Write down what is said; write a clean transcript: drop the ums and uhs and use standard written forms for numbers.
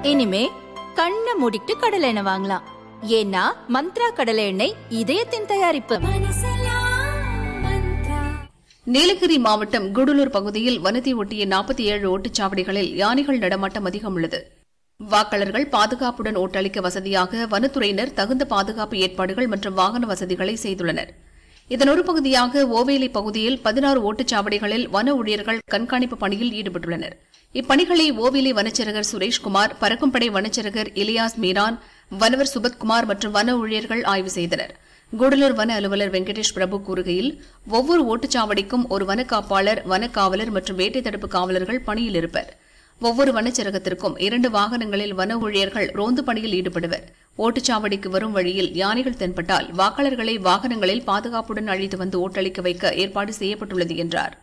இனிமே கண்ணை மூடிட்டு கடலை எண்ணெய் வாங்கலாம். ஏன்னா மந்த்ரா கடலை எண்ணெய் இதயத்தின் தயாரிப்பு. நீலகிரி மாவட்டம் கூடலூர் பகுதியில் வனத்தை ஒட்டிய 47 ஓட்டுச்சாவடிகளில் யானைகள் நடமாட்டம் அதிகம் உள்ளது. வாக்காளர்கள் பாதுகாப்புடன் ஓட்டளிக்க வசதியாக வனத்துறையினர் தகுந்த பாதுகாப்பு ஏற்பாடுகள் மற்றும் வாகன வசதிகளை செய்துள்ளனர். இதன் ஒரு பகுதியாக ஓவேலி பகுதியில் 16 ஓட்டுச்சாவடிகளில் வன ஊழியர்கள் கண்காணிப்பு பணியில் ஈடுபட்டுள்ளனர். இப்பணிகளை ஓவேலி வனச்சரகர் சுரேஷ்குமார், பறக்கும்படை வனச்சரகர் இலியாஸ் மீரான், வனவர் சுபத்குமார் மற்றும் வன ஊழியர்கள் ஆய்வு செய்தனர். கூடலூர் வன அலுவலர் வெங்கடேஷ் பிரபு கூறுகையில், ஒவ்வொரு ஓட்டுச்சாவடிக்கும் ஒரு வனக்காப்பாளர், வனக்காவலர் மற்றும் வேட்டை தடுப்பு காவலர்கள் பணியில் இருப்பர். ஒவ்வொரு வனச்சரகத்திற்கும் 2 வாகனங்களில் வன ஊழியர்கள் ரோந்து பணியில் ஈடுபடுவர். ஓட்டுச்சாவடிக்கு வரும் வழியில் யானைகள் தென்பட்டால் வாக்காளர்களை வாகனங்களில் பாதுகாப்புடன் அழைத்து வந்து ஓட்டளிக்க வைக்க ஏற்பாடு செய்யப்பட்டுள்ளது என்றார்.